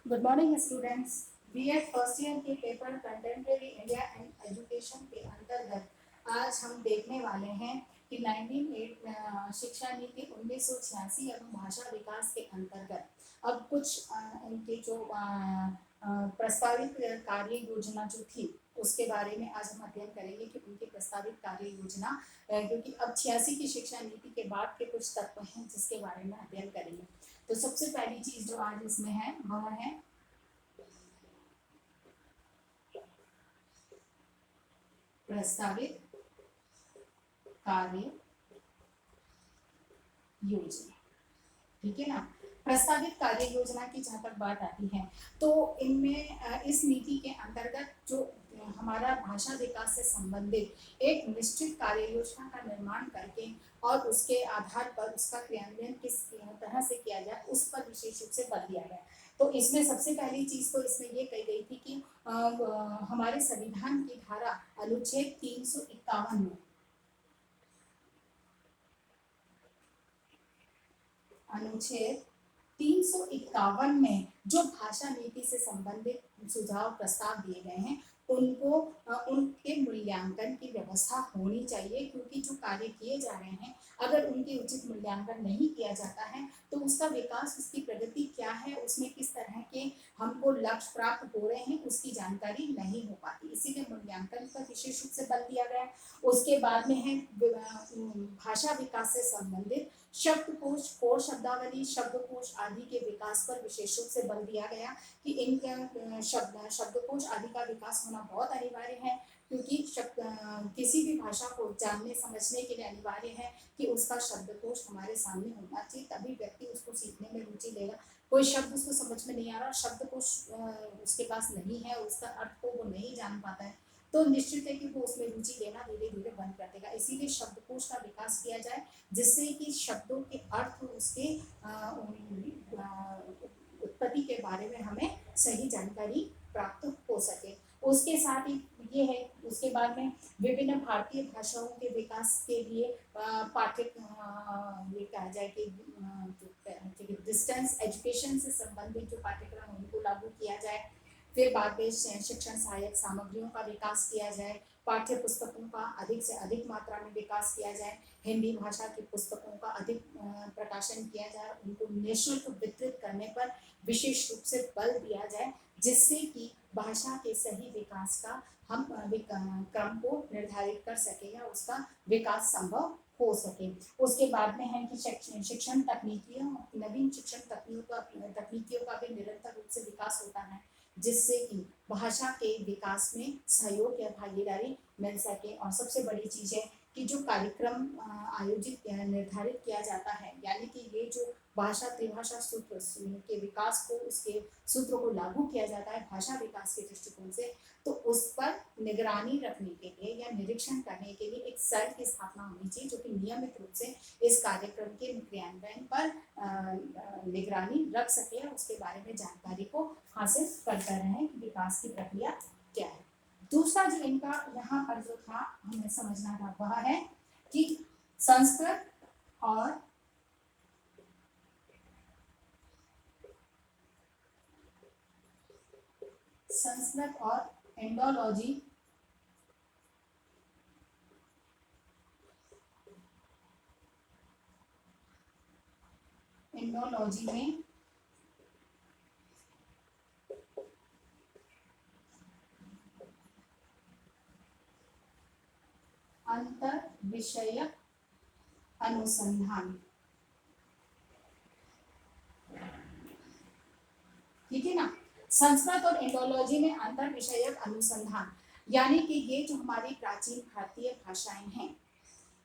Good morning students. BEd first year के paper contemporary India and education के अंतर्गत आज हम देखने वाले हैं कि 19 शिक्षा नीति 1986 एवं भाषा विकास के अंतर्गत अब कुछ इनके जो प्रस्तावित कार्य योजना जो थी उसके बारे में आज हम अध्ययन करेंगे कि उनकी प्रस्तावित कार्य योजना, क्योंकि अब 86 की शिक्षा नीति के बाद के कुछ तत्व हैं जिसके बारे में अध्ययन करेंगे। तो सबसे पहली चीज जो आज इसमें है वह है प्रस्तावित कार्य योजना। ठीक है ना। प्रस्तावित कार्य योजना की जहाँ तक बात आती है तो इनमें इस नीति के अंतर्गत जो हमारा भाषा विकास से संबंधित एक निश्चित कार्य योजना का निर्माण करके और उसके आधार पर उसका क्रियान्वयन किस तरह से किया जाए उस पर विशेष रूप से बल दिया गया। तो इसमें सबसे पहली चीज तो इसमें ये कही गई थी कि हमारे संविधान की धारा अनुच्छेद 351 में अनुच्छेद 351 में जो भाषा नीति से संबंधित सुझाव प्रस्ताव दिए गए हैं उनको उनके मूल्यांकन की व्यवस्था होनी चाहिए, क्योंकि जो कार्य किए जा रहे हैं अगर उनके उचित मूल्यांकन नहीं किया जाता है तो उसका विकास, उसकी प्रगति क्या है, उसमें किस तरह के हमको लक्ष्य प्राप्त हो रहे हैं उसकी जानकारी नहीं हो पाती। इसीलिए मूल्यांकन पर विशेष रूप से बल दिया गया। उसके बाद में है भाषा विकास से संबंधित शब्दकोश, कोश शब्दावली, शब्दकोश आदि के विकास पर विशेष रूप से बल दिया गया कि इनका शब्दकोश आदि का विकास होना बहुत अनिवार्य है, क्योंकि किसी भी भाषा को जानने समझने के लिए अनिवार्य है कि उसका शब्दकोश हमारे सामने होना चाहिए, तभी व्यक्ति उसको सीखने में रुचि लेगा। कोई शब्द उसको समझ में नहीं आ रहा, शब्दकोश उसके पास नहीं है, उसका अर्थ को वो नहीं जान पाता है, तो निश्चित है कि वो उसमें रुचि लेना धीरे धीरे बंद कर देगा। इसीलिए शब्दकोश का विकास किया जाए जिससे कि शब्दों के अर्थ उसके उत्पत्ति के बारे में हमें सही जानकारी प्राप्त हो सके। उसके साथ ही ये है, उसके बाद में विभिन्न भारतीय भाषाओं के विकास के लिए पाठ्य ये कहा जाए कि डिस्टेंस एजुकेशन से संबंधित जो पाठ्यक्रम उनको लागू किया जाए। फिर बाद में शिक्षण सहायक सामग्रियों का विकास किया जाए, पाठ्य पुस्तकों का अधिक से अधिक मात्रा में विकास किया जाए, हिंदी भाषा की पुस्तकों का अधिक प्रकाशन किया जाए, उनको निःशुल्क वितरित करने पर विशेष रूप से बल दिया जाए, जिससे कि भाषा के सही विकास का हम क्रम को निर्धारित कर सके या उसका विकास संभव हो सके। उसके बाद में है कि शिक्षण तकनीकियों, नवीन शिक्षण तकनीकियों का भी निरंतर रूप से विकास होता है, जिससे कि भाषा के विकास में सहयोग या भागीदारी मिल सके। और सबसे बड़ी चीज है कि जो कार्यक्रम आयोजित निर्धारित किया जाता है, यानी कि ये जो भाषा त्रिभाषा सूत्र के विकास को, उसके सूत्र को लागू किया जाता है भाषा विकास के दृष्टिकोण से, तो उस पर निगरानी रखने के लिए या निरीक्षण करने के लिए एक सेल की स्थापना होनी चाहिए जो कि नियमित रूप से इस कार्यक्रम के क्रियान्वयन पर निगरानी रख सके और उसके बारे में जानकारी को हासिल करता रहे कि विकास की प्रक्रिया क्या है। दूसरा जो इनका यहाँ पर जो था हमें समझना था वह है कि संस्कृत और इंडोलॉजी में अंतर विषयक अनुसंधान। ठीक है ना। संस्कृत और इंडोलॉजी में अंतर विषयक अनुसंधान, यानी कि ये जो हमारी प्राचीन भारतीय भाषाएं हैं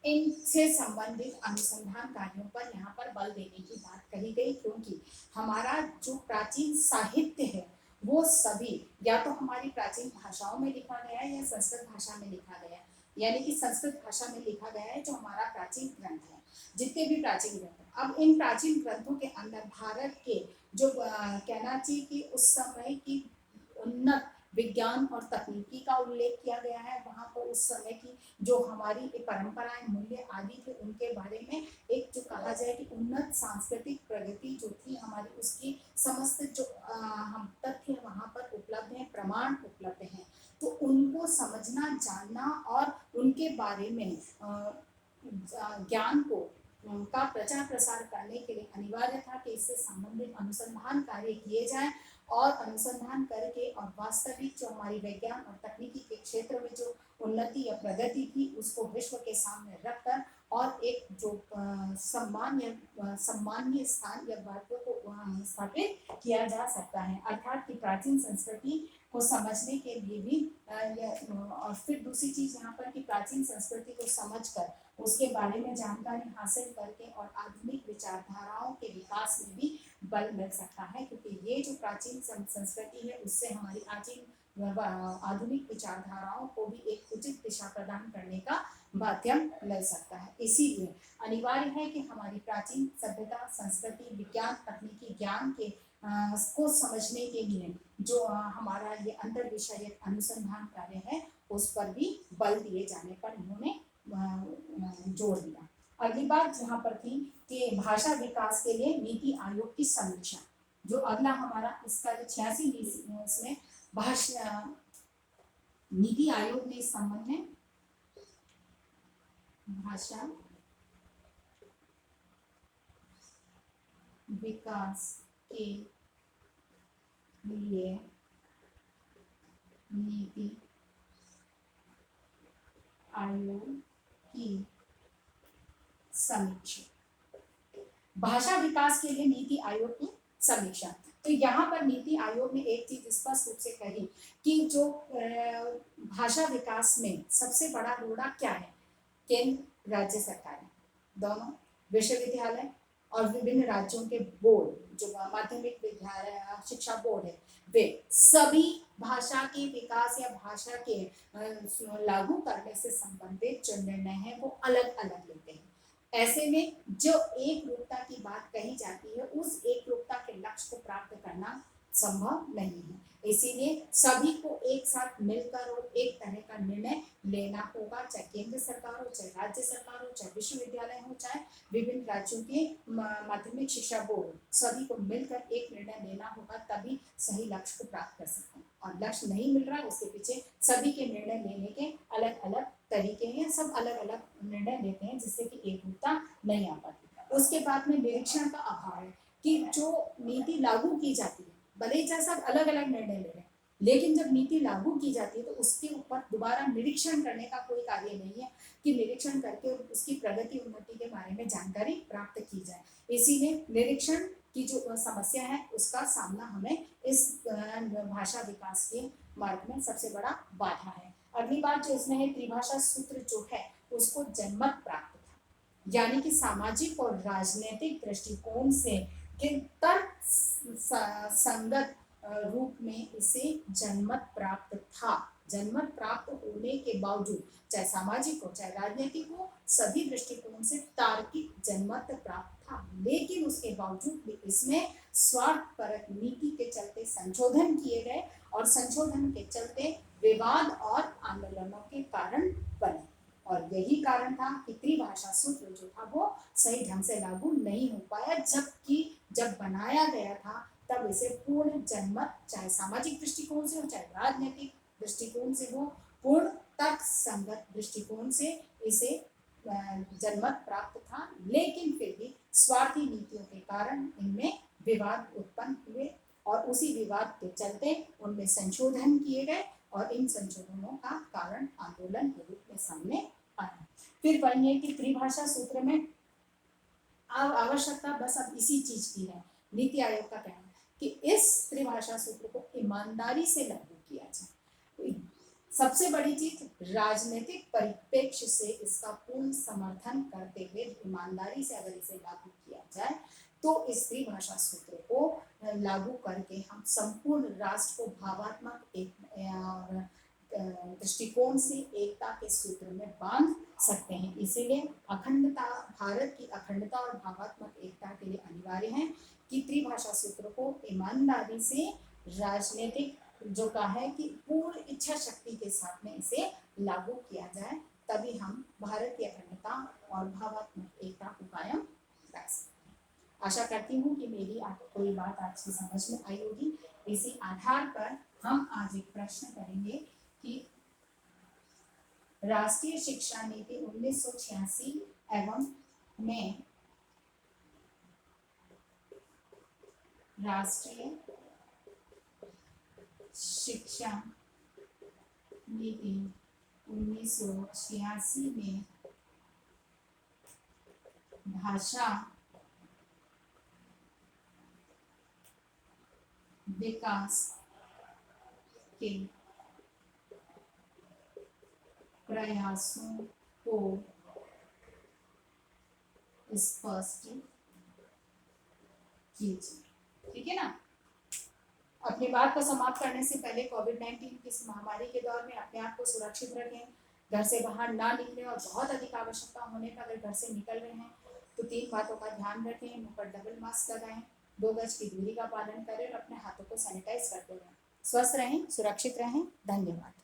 इनसे संबंधित अनुसंधान कार्यों पर यहाँ पर बल देने की बात कही गई, क्योंकि हमारा जो प्राचीन साहित्य है वो सभी या तो हमारी प्राचीन भाषाओं में लिखा गया है या संस्कृत भाषा में लिखा गया है, यानी कि संस्कृत भाषा में लिखा गया है जो हमारा प्राचीन ग्रंथ है। जितने भी प्राचीन ग्रंथ हैं, अब इन प्राचीन ग्रंथों के अंदर भारत के जो कहना चाहिए कि उस समय की उन्नत विज्ञान और तकनीकी का उल्लेख किया गया है। वहाँ पर उस समय की जो हमारी परंपराएं, मूल्य आदि थे, उनके बारे में एक जो कहा जाए कि उन्नत सांस्कृतिक प्रगति जो थी हमारी, उसकी समस्त जो हम तथ्य वहाँ पर उपलब्ध हैं, प्रमाण उपलब्ध हैं। तो उनको समझना, जानना और उनके बारे में ज्ञान को का प्रचार प्रसार करने के लिए अनिवार्य था कि इससे संबंधित अनुसंधान कार्य किए जाए, और अनुसंधान करके और वास्तविक जो हमारी विज्ञान और तकनीकी के क्षेत्र में जो उन्नति या प्रगति थी उसको विश्व के सामने रखकर और एक जो सम्मान्य स्थान या बातों को स्थापित किया जा सकता है। अर्थात कि प्राचीन संस्कृति को समझने के लिए भी और फिर दूसरी चीज यहाँ पर कि प्राचीन संस्कृति को समझकर उसके बारे में जानकारी हासिल करके और आधुनिक विचारधाराओं के विकास में भी बल मिल सकता है, क्योंकि ये जो प्राचीन संस्कृति है उससे हमारी आधुनिक विचारधाराओं को भी एक उचित दिशा प्रदान करने का माध्यम मिल सकता है। इसीलिए अनिवार्य है कि हमारी प्राचीन सभ्यता, संस्कृति, विज्ञान, तकनीकी ज्ञान के को समझने के लिए जो हमारा ये अंतर विषयक अनुसंधान कार्य है उस पर भी बल दिए जाने पर इन्होंने जोड़ दिया। अगली बात यहाँ पर थी कि भाषा विकास के लिए नीति आयोग की समीक्षा। जो अगला हमारा इसका जो 86 इसमें भाषा नीति आयोग ने इस संबंध में भाषा विकास के लिए नीति आयोग की समीक्षा। भाषा विकास के लिए नीति आयोग की समीक्षा। तो यहाँ पर नीति आयोग ने एक चीज स्पष्ट रूप से कही कि जो भाषा विकास में सबसे बड़ा रोड़ा क्या है, केंद्र राज्य सरकारें दोनों, विश्वविद्यालय और विभिन्न राज्यों के बोर्ड जो माध्यमिक विद्यालय शिक्षा बोर्ड है, वे सभी भाषा के विकास या भाषा के लागू करने से संबंधित जो निर्णय है वो अलग अलग लेते हैं। ऐसे में जो एक रूपता की बात कही जाती है उस एक रूपता के लक्ष्य को प्राप्त करना संभव नहीं है। इसीलिए सभी को एक साथ मिलकर और एक तरह का निर्णय लेना होगा, चाहे केंद्र सरकार हो, चाहे राज्य सरकार हो, चाहे विश्वविद्यालय हो, चाहे विभिन्न राज्यों के माध्यमिक शिक्षा बोर्ड, सभी को मिलकर एक निर्णय लेना होगा, तभी सही लक्ष्य को प्राप्त कर सकते हैं। और लक्ष्य नहीं मिल रहा है उसके पीछे सभी के निर्णय लेने के अलग अलग तरीके हैं, सब अलग अलग निर्णय लेते हैं जिससे कि एकरूपता नहीं आ पाती। उसके बाद में निरीक्षण का अभाव है कि जो नीति लागू की जाती है, भले ही चाहे सब अलग अलग निर्णय ले रहे हैं, लेकिन जब नीति लागू की जाती है तो उसके ऊपर दोबारा निरीक्षण करने का कोई कार्य नहीं है कि निरीक्षण करके उसकी प्रगति उन्नति के बारे में जानकारी प्राप्त की जाए। इसीलिए निरीक्षण की जो समस्या है उसका सामना हमें इस भाषा विकास के मार्ग में सबसे बड़ा बाधा है। अगली बात जो इसमें है, त्रिभाषा सूत्र जो है उसको जनमत प्राप्त था, यानी कि सामाजिक और राजनीतिक दृष्टिकोण से तर्क संगत रूप में इसे जनमत प्राप्त था। जनमत प्राप्त होने के बावजूद चाहे सामाजिक हो चाहे राजनीतिक हो, सभी दृष्टिकोण से तार्किक जनमत प्राप्त था, लेकिन उसके बावजूद भी इसमें स्वार्थपरक नीति के चलते संशोधन किए गए और संशोधन के चलते विवाद और आंदोलनों के कारण बने। और यही कारण था कि त्रिभाषा सूत्र जो था वो सही ढंग से लागू नहीं हो पाया, जबकि जब बनाया गया था तब इसे पूर्ण जनमत, चाहे सामाजिक दृष्टिकोण से हो चाहे राजनीतिक दृष्टिकोण से हो, पूर्ण तर्क संगत दृष्टिकोण से इसे जनमत प्राप्त था, लेकिन फिर भी स्वार्थी नीतियों के कारण इनमें विवाद उत्पन्न हुए और उसी विवाद के चलते उनमें संशोधन किए गए और इन संशोधनों का कारण आंदोलन के रूप में सामने आया। फिर वही है कि त्रिभाषा सूत्र में आवश्यकता बस अब इसी चीज की है। नीति आयोग का कहना है कि इस त्रिभाषा सूत्र को ईमानदारी से लागू किया जाए। सबसे बड़ी चीज राजनीतिक परिप्रेक्ष्य से इसका पूर्ण समर्थन करते हुए ईमानदारी से अगर इसे लागू किया जाए तो इस त्रिभाषा सूत्र को लागू करके हम संपूर्ण राष्ट्र को भावात्मक एक दृष्टिकोण से एकता के सूत्र में बांध सकते हैं। इसीलिए अखंडता, भारत की अखंडता और भावात्मक एकता के लिए अनिवार्य है कि त्रिभाषा सूत्र को ईमानदारी से राजनीतिक जो कहा है कि पूर्ण इच्छा शक्ति के साथ में इसे लागू किया जाए, तभी हम भारत की अखंडता और भावात्मक एकता को कायम रख सकते हैं। आशा करती हूँ कि मेरी आपको ये बात आज की समझ में आई होगी। इसी आधार पर हम आज एक प्रश्न करेंगे कि राष्ट्रीय शिक्षा नीति 1986 एवं में राष्ट्रीय शिक्षा नीति 1986 में भाषा विकास के प्रयासों को स्पष्ट कीजिए। ठीक है ना। अपनी बात को समाप्त करने से पहले कोविड-19 की इस महामारी के दौर में अपने आप को सुरक्षित रखें, घर से बाहर ना निकलें और बहुत अधिक आवश्यकता होने पर अगर घर से निकल रहे हैं तो 3 बातों का ध्यान रखें। मुंह पर डबल मास्क लगाएं, 2 गज की दूरी का पालन करें और अपने हाथों को सैनिटाइज करते रहें। स्वस्थ रहें, सुरक्षित रहें। धन्यवाद।